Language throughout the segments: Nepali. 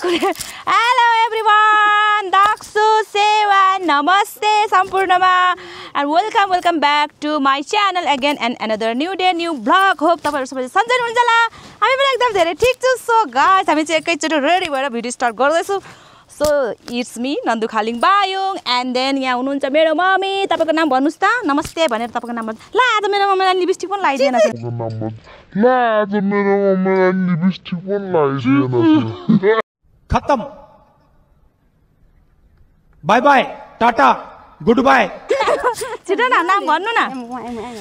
Hello everyone, Daksu Sewa, Namaste Sampurnama, and welcome back to my channel again and another new day, new vlog. Hope तपाईहरु सबै सन्चै हुनुहुन्छ होला। हामी पनि एकदम धेरै ठीक छु। So guys, हामी चाहिँ एकैचोटी रेडी भएर भिडियो स्टार्ट गर्दैछौं। So it's me Nandu Khaling Bayung, and then यहाँ हुनुहुन्छ मेरो मम्मी। तपाईको नाम भन्नुस् त? नमस्ते भनेर तपाईको नाम भन्नु। ल आज मेरो मम्मीलाई लिपस्टिक पनि लगाइदिएन छ। खत्म bye bye tata goodbye छिटो न नाम भन्नु न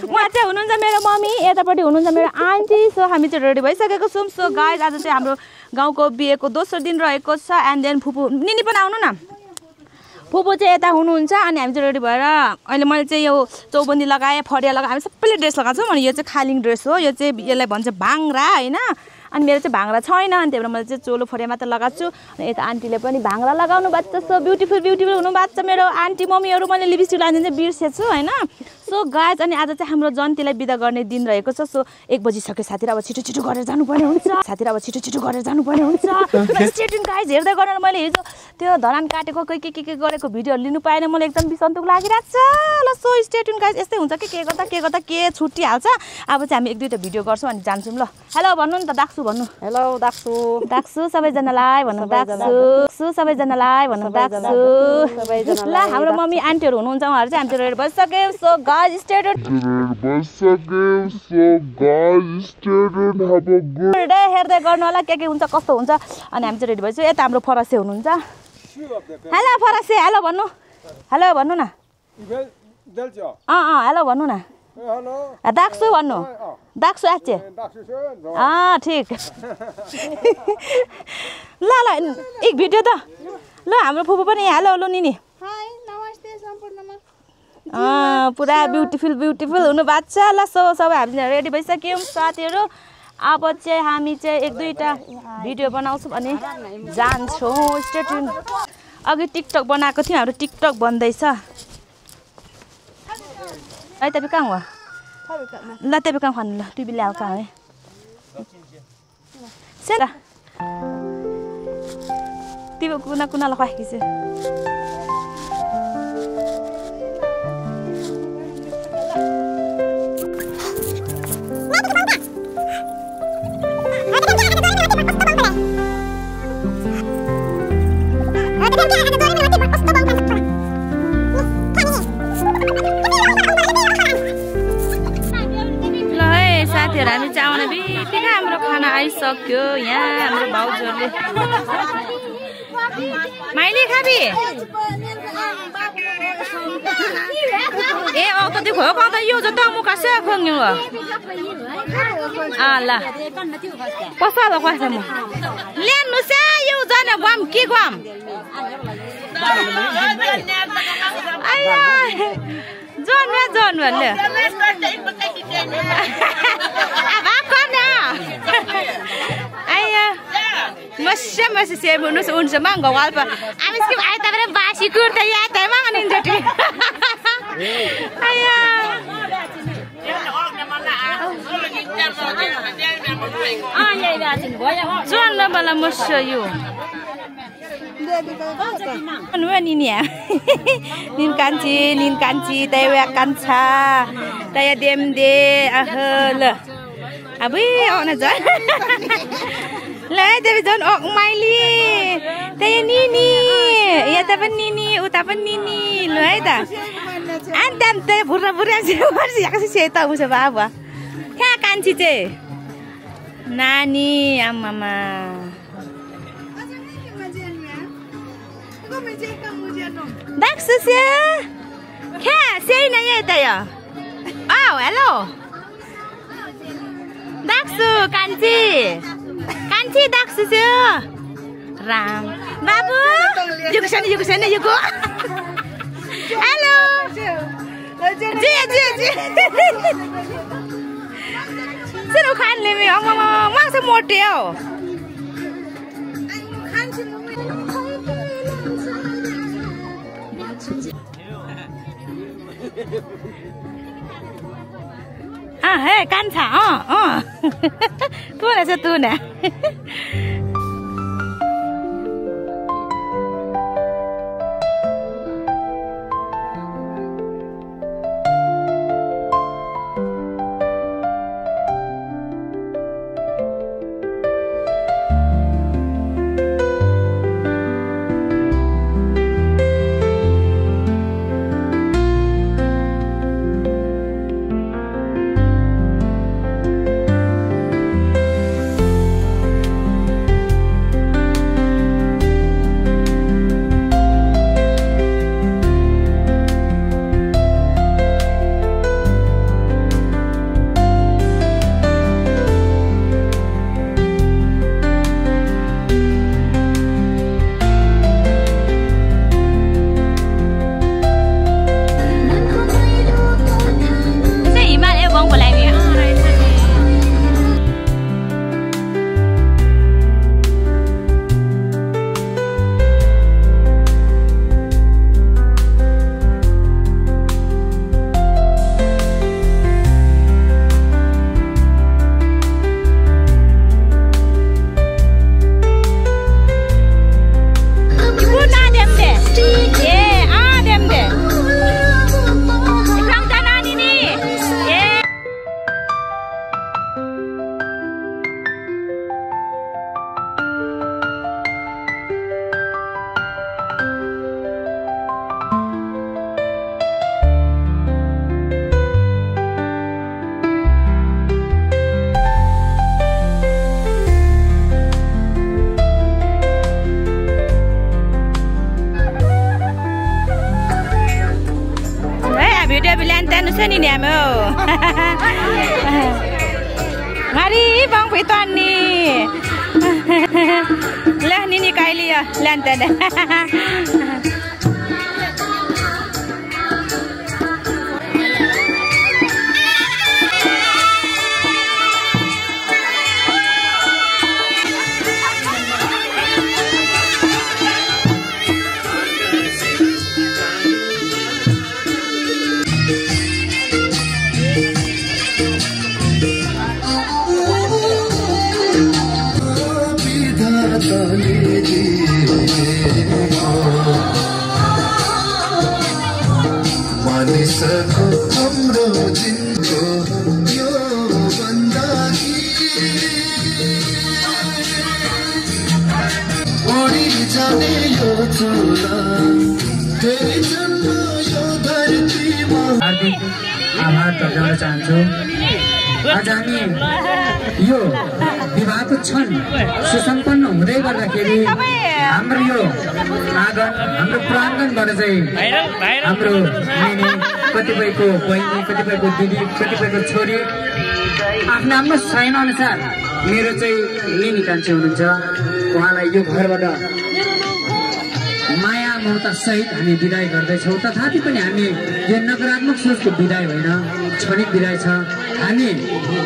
उहाँ चाहिँ हुनुहुन्छ मेरो मम्मी यतापट्टि हुनुहुन्छ मेरो आन्टी सो हामी चाहिँ रेडी भइसकेको छौं सो गाइस आज चाहिँ हाम्रो गाउँको बिहेको दोस्रो दिन रहेको छ एन्ड देन फुपू निनी पनि आउनु न फुपू चाहिँ यता हुनुहुन्छ अनि हामी चाहिँ रेडी भएर अहिले मैले चाहिँ यो चौबन्दी लगाए फरिया लगाए हामी सबैले ड्रेस लगाएको छौं अनि यो चाहिँ खालिङ ड्रेस हो यो चाहिँ यसलाई भन्छ भाङ्रा हैन अनि मेरो चाहिँ भाङ्रा छैन अनि त्यही भएर मैले चाहिँ चोलो फरिया मात्र लगाएको छु अनि यता आन्टीले पनि भाङ्रा लगाउनु भएको छ सो ब्युटिफुल हुनु भएको छ मेरो आन्टी मम्मीहरु मैले लिपस्टिक लगाइदिन चाहिँ बिर्सेछु हैन सो गाइस अनि आज चाहिँ हाम्रो जन्तीलाई बिदा गर्ने दिन रहेको छ सो 1 बजी सक्यो साथीहरु अब छिटो गरेर जानुपर्ने हुन्छ साथीहरु अब छिटो गरेर जानुपर्ने हुन्छ स्टेटिङ गाइस हेर्दै गर्न मैले हिजो त्यो धरान काटेको के गरेको भिडियोहरु लिनु पाएन मलाई एकदम बिसन्तुक लागिराछ ल सो स्टेटिङ गाइस यस्तै हुन्छ के गर्दा के छुट्टी हाल्छ अब चाहिँ हामी एक दुईटा भिडियो गर्छौं अनि जान्छौं ल हेलो भन्नु नि त दाक्सु भन्नु हेलो दाक्सु सबैजनालाई भन्नु दाक्सु सबैजनालाई भन्नु दाक्सु सबैजनालाई ल हाम्रो मम्मी आन्टीहरु हुनुहुन्छ उहाँहरु चाहिँ हामी रेडी भइसक्यो so guys stated have a good day हेर्दै गर्नु होला के हुन्छ कस्तो हुन्छ अनि हामी चाहिँ रेडी भइसक्यो यता हाम्रो फरसे हुनुहुन्छ हेलो फरसे हेलो भन्नु न हेलो भन्नु न दाक्सु भन्नु दाक्सु आचे ठीक ल एक भिडियो त ल हाम्रो फुपू पनि हेलो निनी हाय नमस्ते सम्पूर्णमा पुरा ब्युटिफुल हुनु भएको छ ल सबै हामी रेडी भइसक्यौं साथीहरु अब चाहिँ हामी चाहिँ एक दुईटा भिडियो बनाउँछौं अनि जान्छौं स्टे ट्युन अघि टिकटक बनाएको थियो हाम्रो TikTok बन्दैछ ai tapi kang wa la tapi kang khan la tu bilal ka hai sera tiba kuna la khah kise हामी चाहिँ आउने बित्तिकै हाम्रो खाना आइसक्यो यहाँ हाम्रो भाउजूहरुले माइली खाबी ए औ त त्यो खो त यो ज त मु कासे खोङ्नु ल पसा ल क्वासे म ल्यान्नु से यो जने बम के गम आया जन भन्ने masih siya mo sa unsa mang gawal pa amis kim ay tabre basi kurta ya tay mang anin jati aya John na bala mo show you ano nini ya nin kanci tayo kanca tayo demde ahel abi ona ja la tapi John ok maili tayo nini ya tapi nini uta pa nini lo ay ta antam tayo pura sih kasi siya tahu sa baba kaya kanci je nani mama Daksu siya kaya say na ya tayo oh hello Daksu kanci Daksu siya Ram Babu Yuk sana Hello Ji Sino khan le me mang sa mote ho hey kanca tu na seni ni amo. Ngari bang pitan ni. Lah ni kaili ya lantan. मानिसको हाम्रो जिनको यो बन्दागी ओडी जाने यो चोला तेरी जन्म यो धरतीमा हार्दिक आभार प्रकट चाहन्छु। आज हामी यो विवाहको क्षण सुसम्पन्न हुँदै गर्दाखेरि हाम्रो यो आँगन हाम्रो प्राङ्गणबाट चाहिँ हाम्रो नानी कतिपयको बहिनी कतिपयको दिदी कतिपयको छोरी आफ्नो आफ्नो शयन अनुसार मेरो चाहिँ लिनी कान्छी हुनुहुन्छ उहाँलाई यो घरबाट माया ममता सहित हामी विदाई गर्दैछौँ। तथापि पनि हामी यो नकारात्मक सोचको विदाई होइन क्षणिक विदाई छ। हामी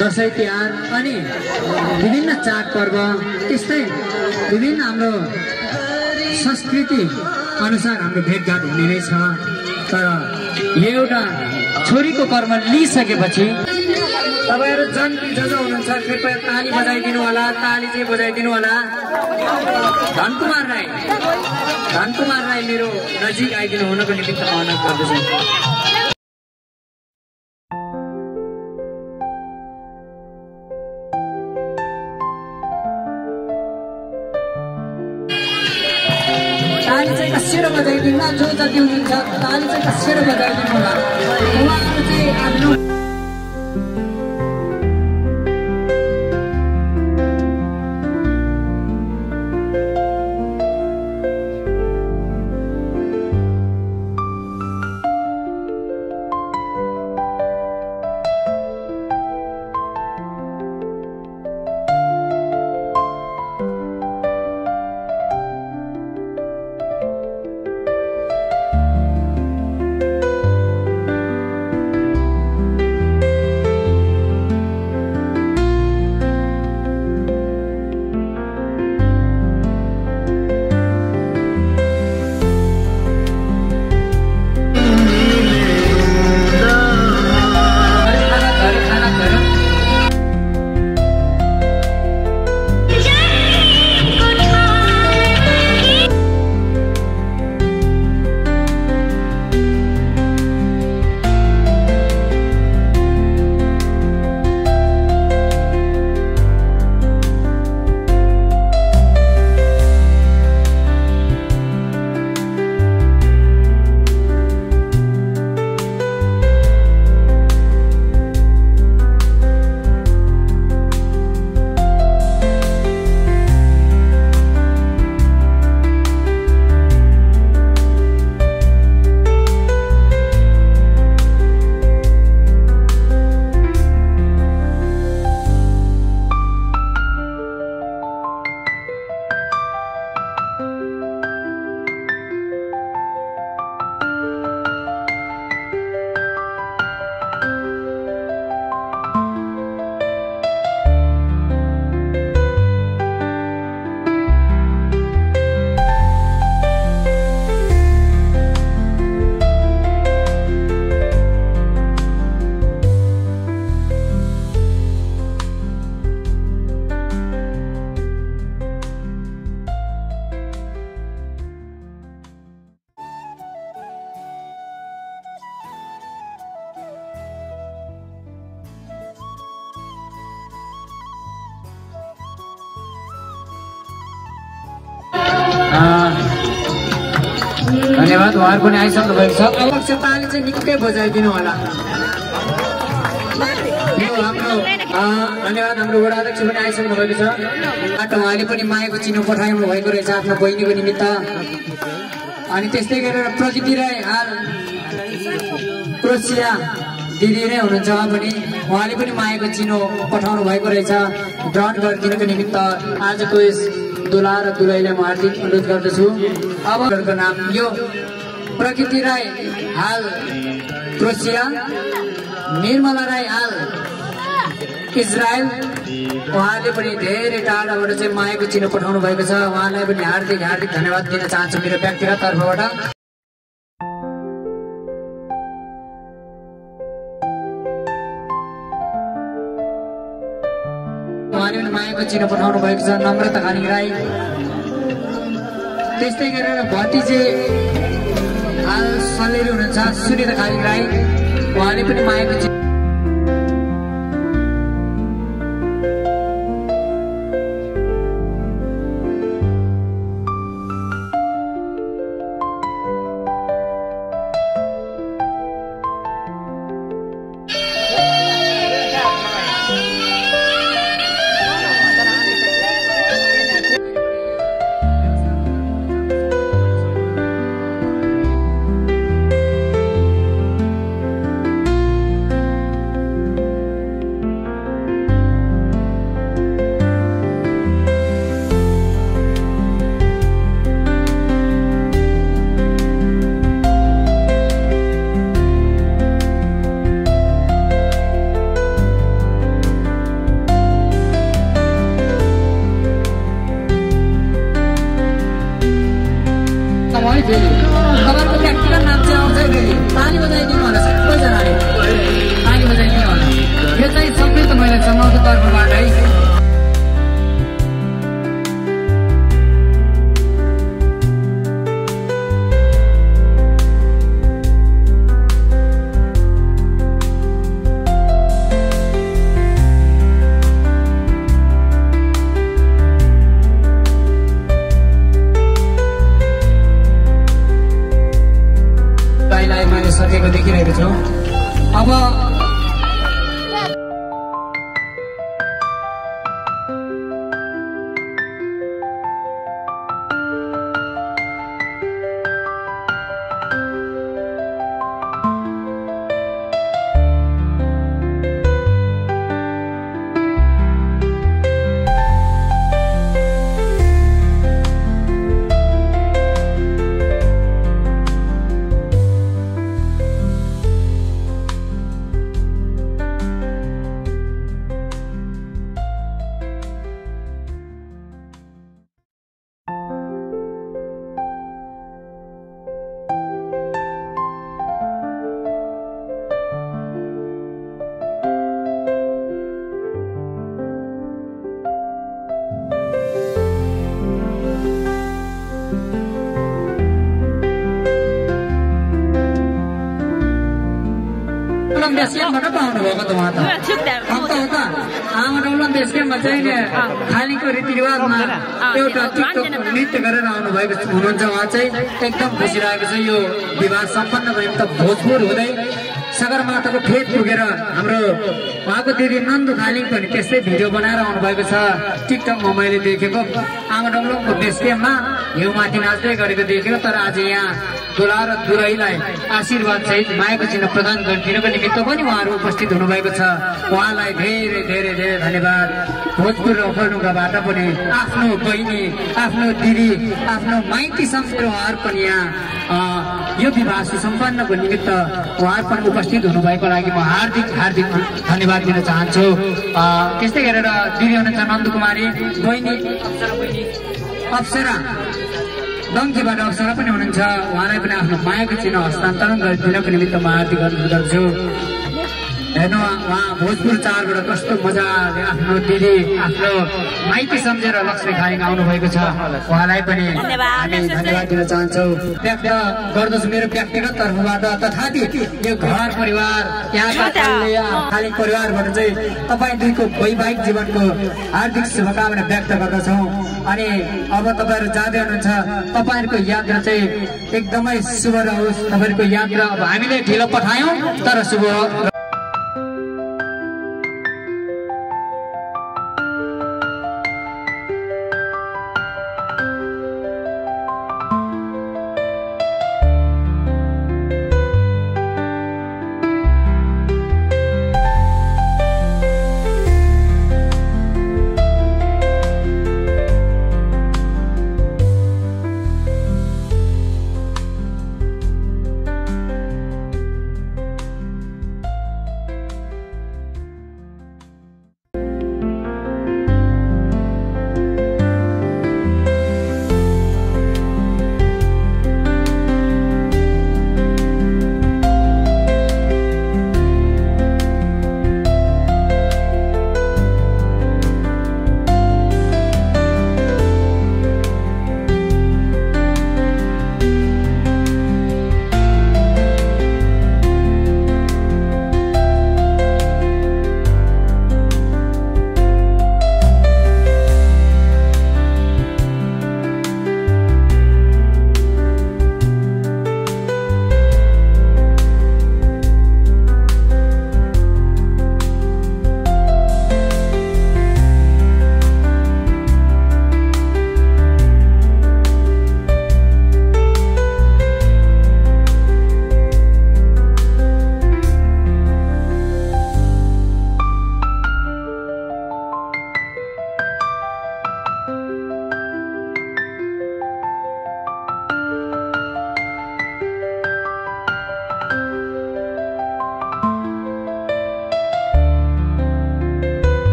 दसैँ तिहार अनि विभिन्न चाडपर्व त्यस्तै विभिन्न हाम्रो संस्कृति अनुसार हाम्रो भेटघाट हुने नै छ। तर यो एउटा छोरीको कर्म लिइसकेपछि तपाईहरु जो हुनुहुन्छ कृपया ताली बजाइदिनु होला। ताली चाहिँ बजाइदिनु होला। धनकुमार राई मेरो नजिक आइदिनु हुनको निमित्त अनुरोध गर्दछु। ताली चाहिँ कसरी बजाइदिनु जो जति हुनुहुन्छ ताली चाहिँ कसरी बजाइदिनु होला। उहाँहरु चाहिँ आफ्नो धन्यवाद। उहाँहरू पनि आइसक्नु भएको छ। अवश्य ताली चाहिँ निकै बजाइदिनु होला। यो हाम्रो धन्यवाद। हाम्रो वडा अध्यक्ष पनि आइसक्नु भएको छ। उहाँले पनि मायाको चिनो पठाउनु भएको रहेछ आफ्नो बहिनीको निमित्त। अनि त्यस्तै गरेर प्रकृति राई हाल क्रोसिया दिदी नै हुनुहुन्छ पनि उहाँले पनि मायाको चिनो पठाउनु भएको रहेछ ग्रहण गरिदिनुको निमित्त आजको यस दुला र दुलैलाई म हार्दिक अनुरोध गर्दछु। अब नाम यो प्रकृति राई हाल क्रोसिया, निर्मला राई हाल इजरायल, उहाँले पनि धेरै टाढाबाट चाहिँ मायाको चिनो पठाउनु भएको छ। उहाँलाई पनि हार्दिक हार्दिक धन्यवाद दिन चाहन्छु मेरो व्यक्तिगत तर्फबाट। उहाँले पनि मायाको चिनो पठाउनु भएको छ नम्रता खानी राई। त्यस्तै गरेर भतिजे हाल सलेरी हुनुहुन्छ सुनिता खानी राई, उहाँले पनि मायाको चिनो तपाईँको व्यक्तिगत नाम चाहिँ आउँछ फेरि ताली बजाइदिनु होला सबैजनाले ताली बजाइदिनु होला। यो चाहिँ सम्पूर्ण महिला समूहको तर्फबाट है। मैले सकेको देखिरहेको छु। अब बेसक्याम्पबाट पाउनु भएको त उहाँ त हप्ता आमा डौलन बेसक्याम्पमा चाहिँ खालीको रीतिरिवाजमा एउटा टिकटक नृत्य गरेर आउनु भएको हुनुहुन्छ। उहाँ चाहिँ एकदम खुसी लागेको छ। यो विवाह सम्पन्न भयो त भोजपुर हुँदै सगरमाथाको ठेट पुगेर हाम्रो उहाँको दिदी नन्दु खालिङ पनि त्यस्तै भिडियो बनाएर आउनु भएको छ। टिकटकमा मैले देखेको आमा डौलनको बेसक्याम्पमा हिउँमाथि नाच्दै गरेको देखेको। तर आज यहाँ दुला र दुलैलाई आशीर्वाद सहित मायाको चिन्ह प्रदान गरिदिनुको निमित्त पनि उहाँहरू उपस्थित हुनुभएको छ। उहाँलाई धेरै धेरै धेरै धन्यवाद। भोजपुर र ओखलढुङ्गाबाट पनि आफ्नो बहिनी, आफ्नो दिदी, आफ्नो माइती सम्झेर उहाँहरू पनि यहाँ यो विवाह सुसम्पन्नको निमित्त उहाँहरू पनि उपस्थित हुनुभएको लागि म हार्दिक हार्दिक धन्यवाद दिन चाहन्छु। त्यस्तै गरेर दिदी हुनुहुन्छ नन्दु कुमारी, बहिनी अप्सरा डङ्कीबाट अप्सरा पनि हुनुहुन्छ। उहाँलाई पनि आफ्नो मायाको चिन्ह हस्तान्तरण गरिदिनको निमित्त म हार्दिक अनुरोध गर्छु। हेर्नु उहाँ भोजपुर चाडबाट कस्तो मजाले आफ्नो दिदी, आफ्नो माइती सम्झेर लक्ष्मी खालिङ आउनु भएको छ। उहाँलाई पनि हामी धन्यवाद दिन चाहन्छौँ। व्यक्त गर्दछु मेरो व्यक्तिगत तर्फबाट तथापि यो घर परिवार यहाँका खालिङ परिवारबाट चाहिँ तपाईँ दुईको वैवाहिक जीवनको हार्दिक शुभकामना व्यक्त गर्दछौँ। अनि अब तपाईँहरू जाँदै हुनुहुन्छ, तपाईँहरूको यात्रा चाहिँ एकदमै शुभ रहोस्। तपाईँहरूको यात्रा अब हामीले ढिलो पठायौँ तर शुभ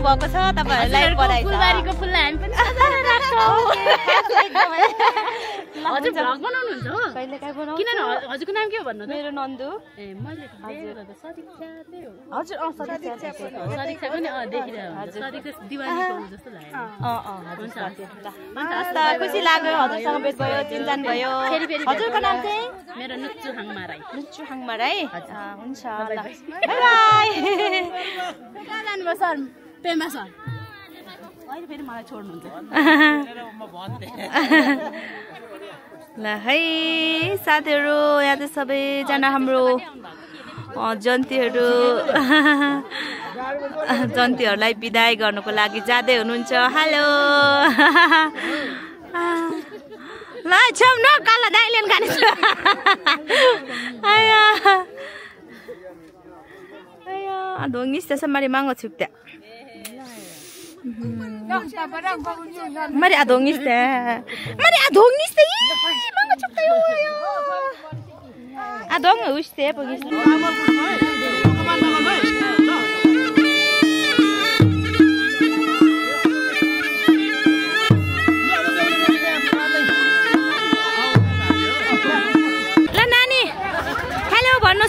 भएको छ तपाईहरुलाई बधाई छ फुलबारीको फुललाई हामी पनि सजाएर राख्छौं हजुर भ्लग बनाउनुहुन्छ हो कहिले काई बनाउ किन हजुरको नाम के हो भन्नु त मेरो नन्दु ए मैले हजुर सदिक्षा त्यही हो हजुर सदिक्षा सदिक्षा पनि देखिरहेको हुन्छ सदिक्षा दिवालीको हो जस्तो लाग्यो हुन्छ त खुसी लाग्यो हजुरसँग भेट भयो चिन्जान भयो हजुरको नाम चाहिँ मेरो नुच्चु हाङमा राई हुन्छ ल बाइ बाइ कहाँ जानुभयो सर पेमा सर अहिले फेरि मलाई छोड्नुहुन्छ ल है साथीहरु यहाँ चाहिँ सबैजना हाम्रो जन्तीहरूलाई बिदाई गर्नको लागि जाँदै हुनुहुन्छ हेलो ल छम न काला दाइलेन खाने आया dongi sta mari mango chukta mari adongi sta mango chukta yo adong uste pagis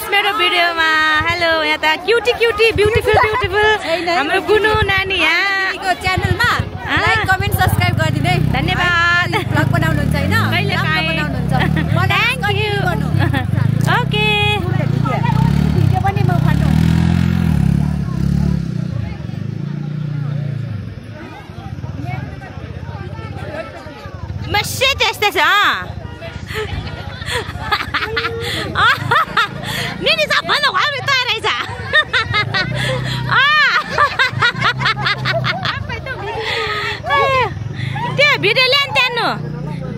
मेरो भिडियोमा हेलो यहाँ त क्युटी ब्युटिफुल हाम्रो गुनु नानी यहाँको च्यानलमा लाइक कमेन्ट सब्स्क्राइब गरिदिनु है धन्यवाद भ्लग बनाउनुहुन्छ हैन कहिले बनाउनुहुन्छ थ्यांक यू ओके भिडियो पनि म भन्नु मस्से त्यस्तै छ Nini sa bano ka mi tara isa. Dia video lantan no.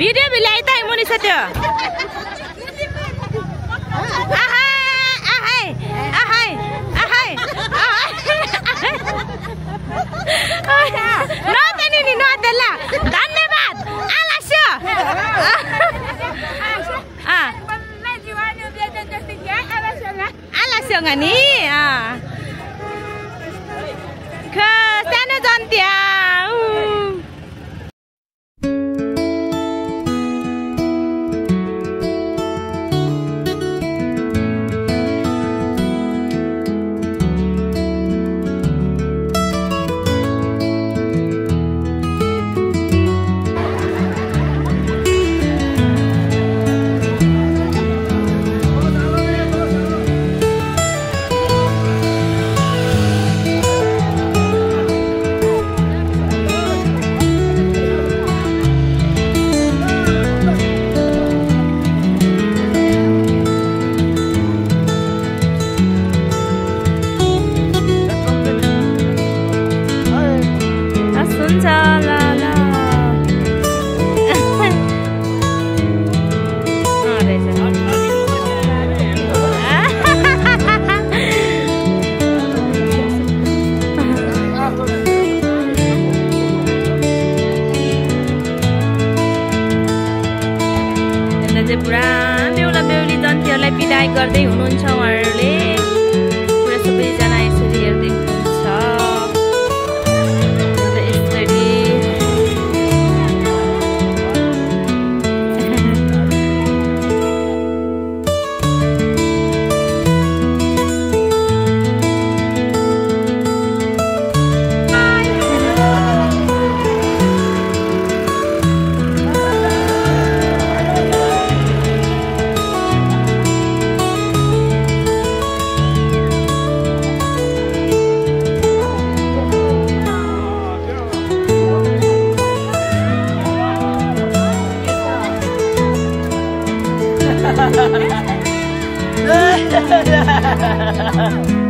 Video bilai tai muni sa dia. Nota nini nota la. Dhanyawad. Alasya. Alasya ni ke sana jantia पुरा बेहुला बेहुली जन्तीहरूलाई बिदाई गर्दै हुनुहुन्छ उहाँहरूले पुरा सबैजना यसरी हेर्दै हुनुहुन्छ यसरी Ha ha ha ha!